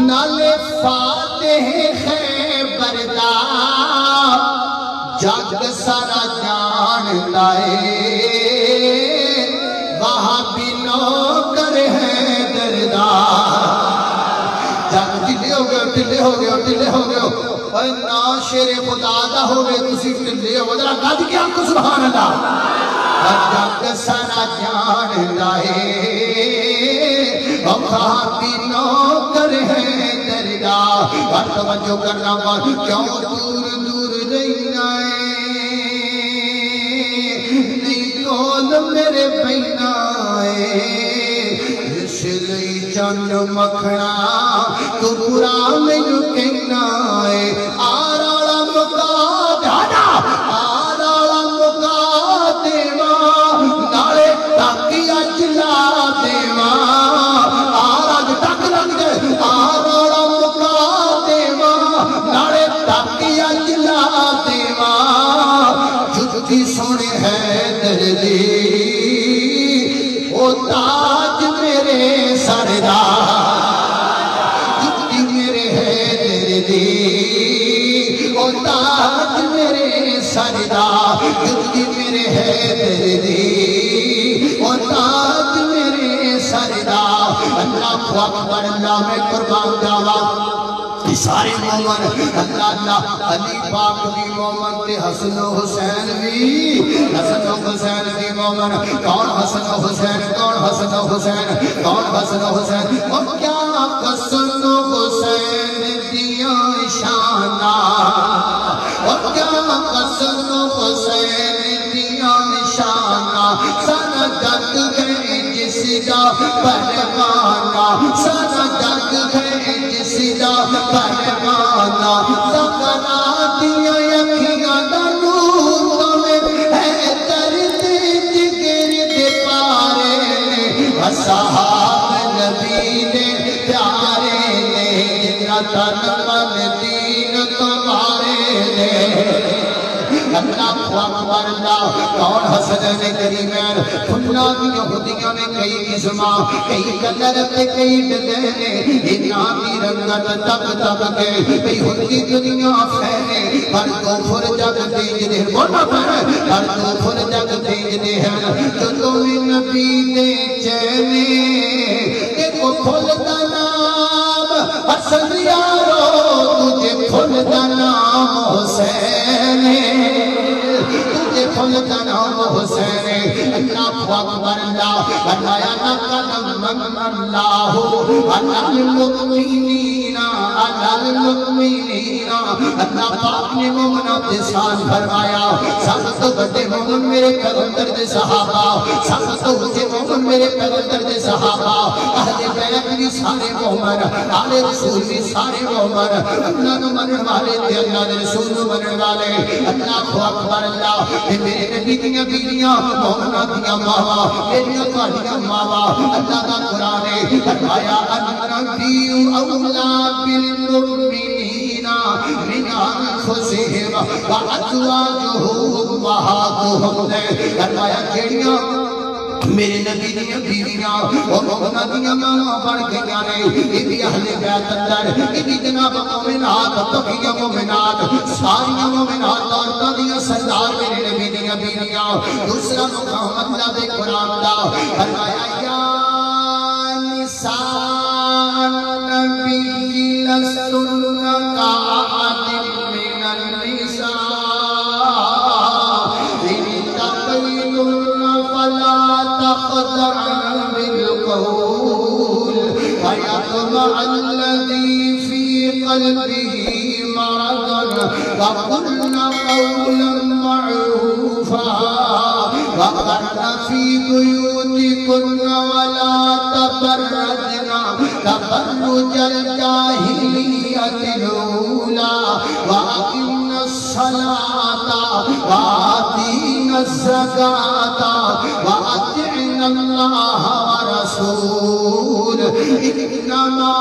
نال فاتح خیبر دا جگ سارا جاندا ہے وہاں بھی نوکر ہے دردا جگ ٹلے ہو گئے ٹلے ہو گئے ٹلے ہو گئے اور نا شیر خدا دا ہوئے تسی ٹلے ہو ذرا گج کے ہم کو سبحان اللہ جگ سارا جاندا ہے وہاں بھی نوکر ہے دردا اور توجہ کرنا بات کیوں دور دور رہنا ہے نہیں کول میرے بہنا ہے اس لئی چند مکھنا تو برا مینوں کہنا ہے آرالا مکا دادا آرالا مکا دیواں نالے تاکیا چلا دیواں آراج ٹک لگ گئے آرالا مکا دیواں نالے تاکیا چلا دیواں جھکی سونے ہے دردی او تاج میرے سردار جھکی میرے ہے دردی او تاج میرے سردار جھکی میرے ہے دردی او تاج میرے سردار اللہ اکبر اللہ میں قربان جاوا سارے مومن اللہ اللہ علی پاک بھی مومن تے حسن و حسین بھی حسن و حسین بھی مومن کون حسن و حسین کون حسن و حسین کون حسن و حسین اور کیا حسن و حسین دیا شانہ اور کیا حسن و حسین دیا شانہ سارا جگ گئے جس دا پہلوانا سارا جگ گئے جس دا پہلوانا سکراتیاں اکھیاں دا نور میں ہے درد جگر دے پارے اصحاب نبی نے پیارے نے جنہ تن من دین تمہارے نے اللہ اکبر اللہ کون حسن کریمین کھنا کی یہودیاں نے کئی قسمہ کئی قدر تے کئی ڈگنے انہاں کی رنگت تک تک کے کئی ہوتی دنیا پھیلے ہر تو پھر جگ تیج دے بولا پھر ہر تو پھر جگ تیج دے ہیں جو تمہیں نبی دے چینے ایک پھول دا نام حسن یارو تجھے پھول دا نام حسین تجھے پھول دا نام حسین اللہ اکبر اللہ بنایا نقل من اللہ علی المؤمنین اللہ پاک نے مومنات سان فرمایا سب تو بڑے مومن میرے پیغمبر دے صحابہ سب تو بڑے مومن میرے پیغمبر دے صحابہ اہل بیت بھی سارے مومن آل رسول بھی سارے مومن اللہ نو منن والے تے اللہ دے رسول نو منن والے اللہ اکبر اللہ میرے نبی دیاں بیویاں مومناں دیاں ماواں میریاں تہاڈیاں ماواں اللہ دا قرآن ہے فرمایا النبی اولا بالمؤمنین من انفسہم وازواجہ امہاتہم فرمایا جڑیاں میرے نبی دیاں بیویاں اور مومناں دیاں ماواں بن گئیاں نے یہ بھی اہل بیت اندر یہ بھی جناب مومنات تقیہ مومنات ساریاں مومنات عورتاں دیاں سردار میرے نبی دیاں بیویاں دوسرا مقام اللہ دے قرآن دا فرمایا یا نساء النبی لستن کأحد من ويطمع الذي في قلبه مرض وقلن قولا معروفا وقرن في بيوتكن ولا تبرجن تبرج الجاهلية الأولى وأقمنا الصلاة وآتينا الزكاة وأطعنا الله ورسوله إنما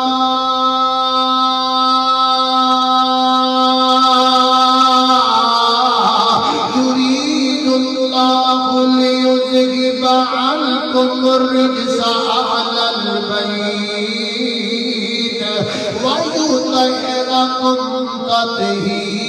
يريد الله ليذهب عنكم الرجس أهل البيت ويطهركم تطهيرا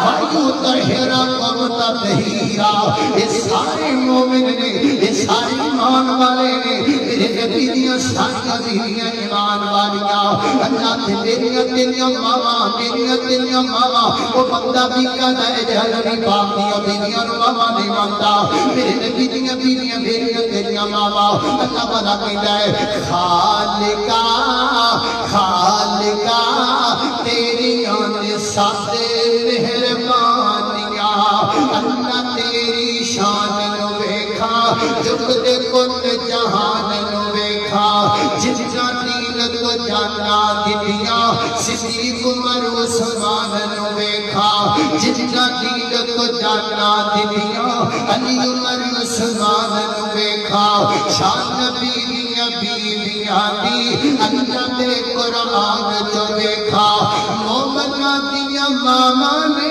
ويطهركم تطهيرا اس سارے مومن نے اس سارے ایمان والے نے میرے نبی دیاں ساریاں بیویاں ایمان والیاں اللہ تے میریاں تیریاں ماواں میریاں تیریاں ماواں وہ بندہ بھی کہندا ہے جے نبی پاک دیاں بیویاں نوں ماواں نہیں مندا میرے نبی دیاں بیویاں میریاں تیریاں ماواں اللہ بھلا کہندا ہے خالقا خالقا تیریاں نے سادے مہربانیاں اللہ تیری شان نو ویکھا جگ دے کل جہان نو ویکھا جتنا دین تو جانا دنیا صدیق عمر عثمان نو ویکھا جتنا دین تو جانا دنیا علی عمر عثمان نو ویکھا شان نبی دیاں بیویاں دی اللہ دے قرآن جو ویکھا مومناں دیاں ماواں نے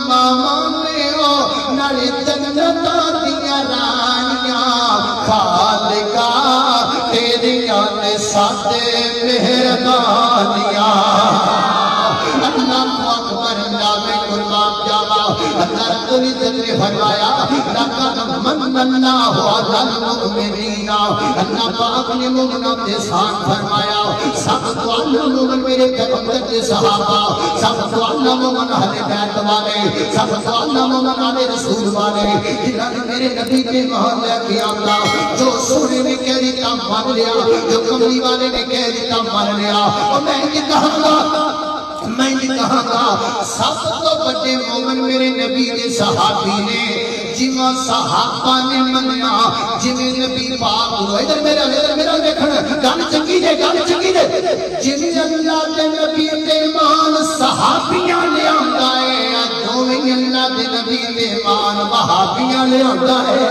ماما میں ہو نڑے جنتا دیا رانیاں خالقا تیریاں نے ساتھ مہربانیاں اللہ اکبر نام قربان جاوا اللہ رب العزت نے فرمایا لقد من اللہ علی المؤمنین اللہ پاک نے مومنوں کے ساتھ فرمایا سب تو اللہ مومن میرے پیغمبر کے صحابہ سب تو اللہ مومن اہل بیت والے سب تو اللہ مومن اہل رسول والے جنہوں نے میرے نبی کے محل لے کے آتا جو سونے نے کہہ دیتا مان لیا جو کملی والے نے کہہ دیتا مان لیا اور میں یہ کہاں گا میں یہ کہاں گا سب تو بڑے مومن میرے نبی کے صحابی نے جمع صحابہ نے منیا جمع نبی پاک ہوئے ادھر میرا دیکھنا گانے چنگی دے جمع اللہ دے نبی ایمان صحابیاں لے آندا ہے دوویں اللہ دے نبی ایمان وہابیاں لے آندا ہے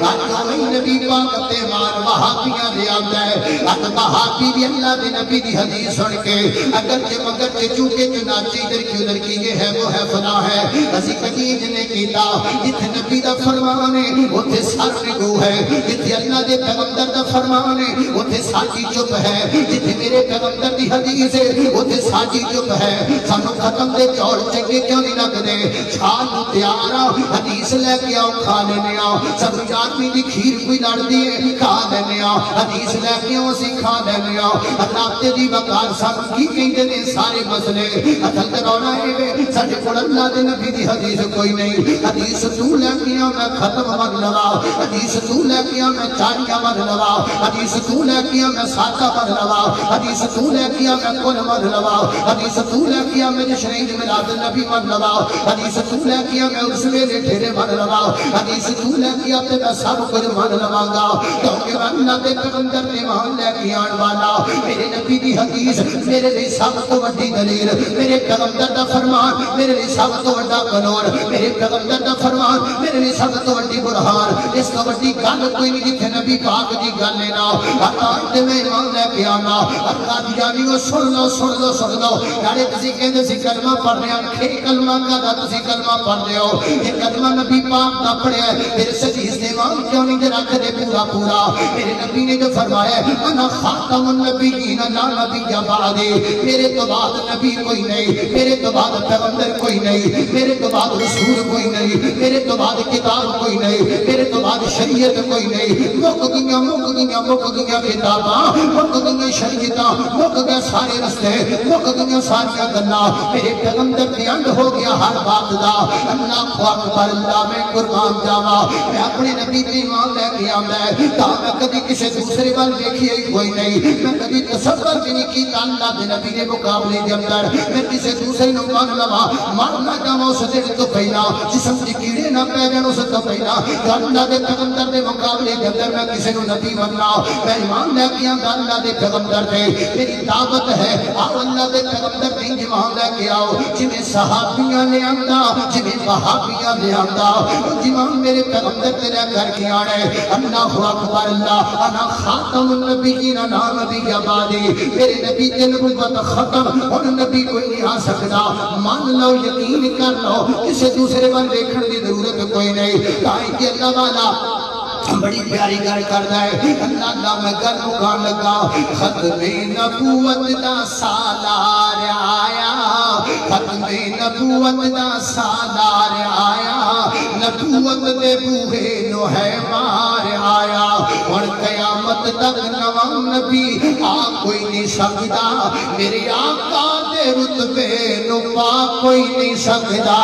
دوویں نبی پاک ایمان وہابیاں لے آندا ہے وہابی بھی اللہ دے نبی دی حدیث سن کے اگر کہ مگر کہ چونکہ چنانچہ ادھر کی ادھر کی یہ ہے وہ ہے فلاں ہے اسی قدیم نے کیتا جتھے نبی دا فرمان ہے اتھے ساری گو ہے جتھے اللہ دے پیغمبر دا فرمان ہے اتھے ساری چپ ہے جتھے میرے پیغمبر دی حدیث ہے اتھے ساری چپ ہے سانو ختم دے چور چنگے کیوں نہیں لگ دے چھان تیارا حدیث لے کے آؤ کھا لینے آؤ سب آدمی دی کھیر کوئی لڑ دیے کھا لینے آؤ حدیث لے کے آؤ اسی کھا لینے آؤ اللہ تے دی وقار سب کی کہیں دے سارے مسئلے اصل کرونا ہے سارے کو اللہ دے نبی دی حدیث کوئی نہیں حدیث تو لے کے آؤ میں ختم مر لگاؤ حدیث تو لے کے آؤ میں چاریاں مر لگاؤ حدیث تو لے کے آؤ میں ساتھا مر لگاؤ حدیث تو لے کے آؤ میں کل مر لگاؤ حدیث تو لے کے آؤ میں جشنید ملاد النبی مر لگاؤ حدیث تو لے کے آؤ میں اس میرے ٹھیرے مر لگاؤ حدیث تو لے کے آؤ میں سب کچھ مر لگاؤں گا کیونکہ اللہ دے پیغمبر نے مان لے کے آن والا میرے نبی دی حدیث میرے لیے سب تو بڑی دلیل میرے پیغمبر دا فرمان میرے لیے سب تو بڑا قانون میرے پیغمبر دا فرمان میرے لیے سب تو بڑی برہان اس تو بڑی گل کوئی نہیں جتھے نبی پاک دی گل لینا اللہ تے میں ایمان لے کے آنا اللہ دی جانی کو سن لو یارے کسی کہندے سی کلمہ پڑھ رہے ہیں کلمہ کا تسی کلمہ پڑھ رہے ہو یہ کلمہ نبی پاک دا پڑھیا ہے پھر صحیح استعمال کیوں نہیں دے رکھ دے پورا میرے نبی نے جو فرمایا انا خاتم النبیین لا نبی بعدی میرے تو بعد نبی کوئی نہیں میرے تو بعد پیغمبر کوئی نہیں میرے تو تو بعد رسول کوئی نہیں، میرے تو بعد کتاب کوئی نہیں، میرے تو بعد شریعت کوئی نہیں۔ مک گیا کتاباں، مک گئی شریعتاں، مک گیا سارے رستے، مک گیا ساریا گلاں، میرے پیغمبر کے انڈ ہو گیا ہر بات دا۔ اللہ اکبر، اللہ میں قربان جاواں، میں اپنے نبی تے ایمان لے کے آندا ہے تا میں کبھی کسی دوسرے وال دیکھی ہی کوئی نہیں، میں کبھی تصور بھی نہیں کیتا اللہ دے نبی دے مقابلے دے اندر میں کسی دوسرے نو مان لواں، ماننا جاواں اس دے تو پہلا، جسم دے کیڑے نہ پے جان اس تو پہلا، اللہ دے پیغمبر دے مقابلے دے اندر میں کسی نو نبی مننا، میں ایمان لے کے آندا اللہ دے پیغمبر تے، میری دعوت ہے آؤ اللہ دے پیغمبر دے ایمان لے کے آؤ، جویں صحابیاں نے آندا، جویں وہابیاں نے آندا، ایمان میرے پیغمبر تے لے کر کے آنے۔ اللہ اکبر، اللہ انا خاتم النبیین لا نبی بعدی، میرے نبی کی نبوت ختم، اور نبی کوئی نہیں آ سکتا، مان لو یقین کر لو، کسی دوسرے وال دیکھنے کی ضرورت کوئی نہیں۔ تائیں کہ اللہ والا بڑی پیاری گل کردا ہے، اللہ میں گل مکان لگا، ختم نبوت دا سالار آیا، ختم نبوت دا سالار آیا، نبوت دے بوہے نو ہے مار آیا، اور قیامت تک نواں نبی آ کوئی نہیں سکتا، میرے آقا دے رتبے نو پا کوئی نہیں سکتا۔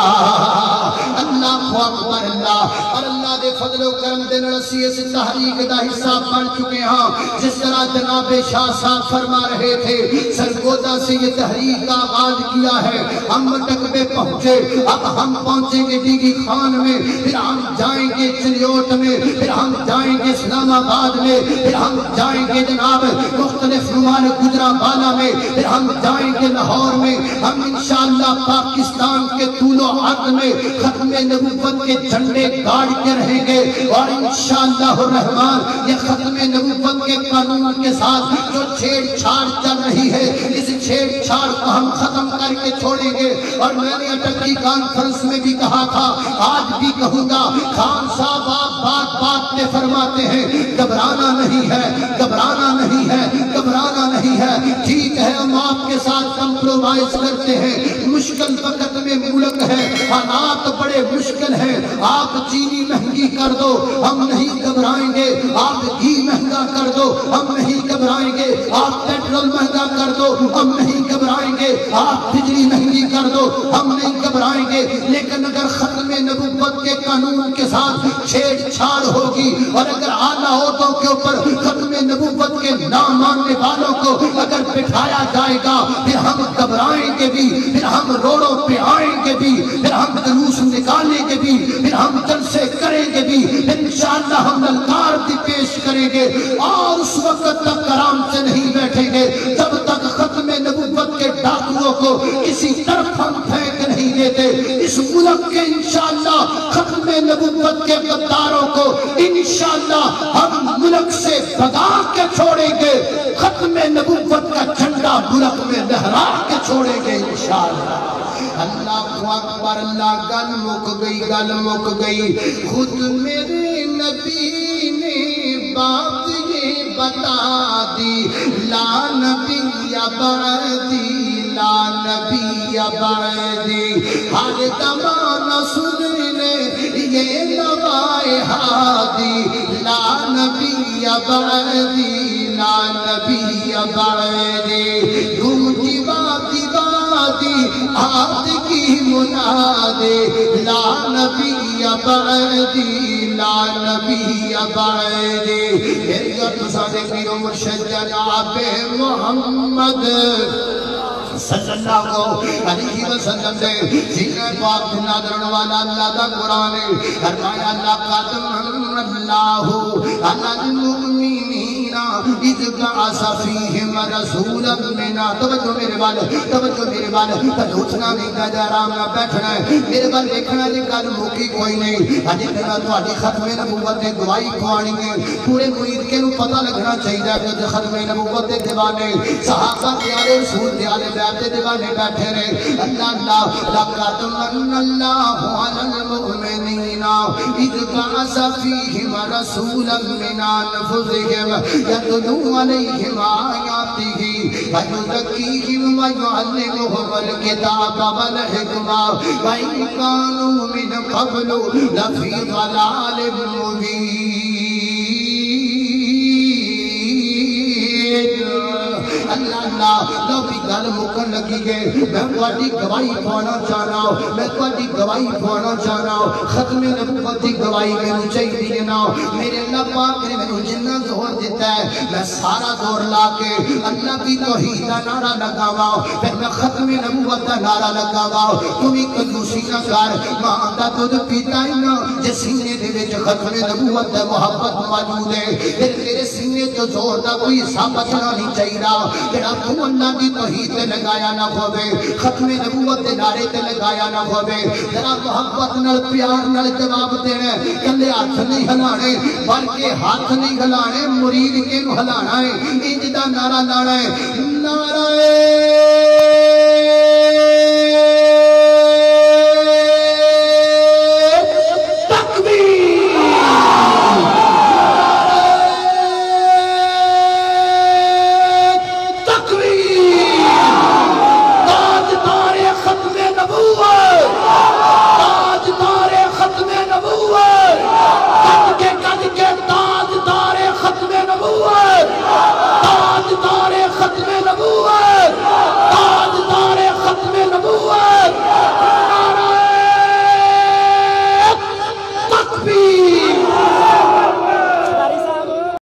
اللہ اکبر، اللہ اور اللہ دے فضل و کرم دے نال اس تحریک دا حصہ بن چکے ہاں۔ جس طرح جناب شاہ صاحب فرما رہے تھے، سرگودا سے یہ تحریک کا آغاز کیا ہے، ہم مٹک پہ پہنچے، اب ہم پہنچیں گے بیگی خان میں، پھر ہم جائیں گے چلیوٹ میں، پھر ہم جائیں گے اسلام آباد میں، پھر ہم جائیں گے جناب مختلف نمال گجرا بالا میں، پھر ہم جائیں گے لاہور میں، ہم انشاءاللہ پاکستان کے طول و عرض میں ختم نبوت کے جھنڈے گاڑ کے رہیں گے، اور انشاءاللہ الرحمن یہ ختم نبوت کے قانون کے ساتھ جو چھیڑ چھاڑ چل رہی ہے، اس چھیڑ چھاڑ کو ہم ختم کر کے چھوڑیں گے۔ اور میں نے اٹک کی کانفرنس میں بھی کہا تھا، آج بھی کہوں گا، خان صاحب آپ بات بات میں فرماتے ہیں گھبرانا نہیں ہے، گھبرانا نہیں ہے، گھبرانا نہیں ہے، ٹھیک ہے ہم آپ کے ساتھ کمپرومائز کرتے ہیں، مشکل وقت میں ملک ہے، حالات بڑے مشکل ہیں، آپ چینی مہنگی کر دو ہم نہیں گھبرائیں گے، آپ گھی مہنگا کر دو ہم نہیں گھبرائیں گے، آپ پیٹرول مہنگا کر دو ہم نہیں گھبرائیں گے، آپ بجلی مہنگی کر دو ہم نہیں گھبرائیں گے، لیکن اگر ختم نبوت کے قانون کے ساتھ چھیڑ چھاڑ ہوگی، اور اگر اعلیٰ عہدوں کے اوپر ختم نبوت کے نام ماننے والوں کو اگر بٹھایا جائے گا، پھر ہم گھبرائیں گے بھی، پھر ہم روڈوں پہ آئیں گے بھی، پھر ہم جلوس نکالیں گے بھی، پھر ہم جلسے کریں گے بھی، انشاءاللہ ہم للکار بھی پیش کریں گے، اور اس وقت تک آرام سے نہیں بیٹھیں گے جب تک ختم نبوت کے ڈاکوؤں کو کسی طرف ہم پھینک نہیں دیتے۔ اس ملک کے انشاءاللہ ختم نبوت کے غداروں کو انشاءاللہ ہم ملک سے بھگا کے چھوڑیں گے، ختم نبوت کا جھنڈا ملک میں لہرا کے چھوڑیں گے انشاءاللہ۔ اللہ اکبر، اللہ گل مک گئی، گل مک گئی، خود میرے نبی نے بات یہ بتا دی، لا نبی بعدی، لا نبی بعدی، ہر زمانہ سننے یہ نوائے ہادی، لا نبی بعدی، لا نبی بعدی، گونجی وادی وادی آد کی منادے، لا نبی بعدی، لا نبی بعدی۔ میری تو سارے پیر و مرشد جناب محمد صلی اللہ علیہ وسلم دے سینہ پاک نادرن والا اللہ دا قرآن ہے، فرمایا لقد من اللہ علی المؤمنین اذ بعث فیہم رسولا منا۔ توجہ میرے بال، توجہ میرے بال، اٹھنا نہیں کا جا آرام نہ بیٹھنا ہے، میرے بال دیکھنا نہیں کل موقعی کوئی نہیں، اجے تیرا تہاڈی ختم نبوت دی دعائی کھوانی ہے، پورے مرید کے نو پتہ لگنا چاہیے کہ ختم نبوت دے دیوانے صحابہ پیارے رسول پیارے بیعتے دیوانے بیٹھے رہے۔ اللہ اللہ لقد من اللہ علی المؤمنین اذ بعث فیہم رسولا من انفسہم یتلو علیہم آیاتہ وَيُزَكِّيهِمْ وَيُعَلِّمُهُمُ الْكِتَابَ وَالْحِكْمَةَ وَإِنْ كَانُوا مِنْ قَبْلُ لَفِي ضَلَالٍ مُبِينٍ اللہ لو بھی گل مکن لگی گئے میں تھوڑی گواہی پانا چاہنا ہوں میں تھوڑی گواہی پانا چاہنا ہوں ختم نبوت کی گواہی میں چاہیے نا میرے اللہ پاک نے میں جنہ زور دیتا ہے میں سارا زور لا کے اللہ کی توحید کا نعرہ لگاوا پھر میں ختم نبوت کا نعرہ لگاوا تمہیں کنجوسی نہ کر ماں دا دودھ پیتا ہی نہ جس سینے دے وچ ختم نبوت ہے محبت موجود ہے پھر تیرے سینے تو زور دا کوئی حصہ بچنا نہیں چاہیے جڑا تو اللہ کی توحید تے لگایا نہ ہوے ختم نبوت دے نعرے تے لگایا نہ ہوے ذرا محبت نال پیار نال جواب دینا کلے ہاتھ نہیں ہلانے بلکہ ہاتھ نہیں ہلانے مرید کے نو ہلانا ہے انج دا نعرہ لانا ہے نعرہ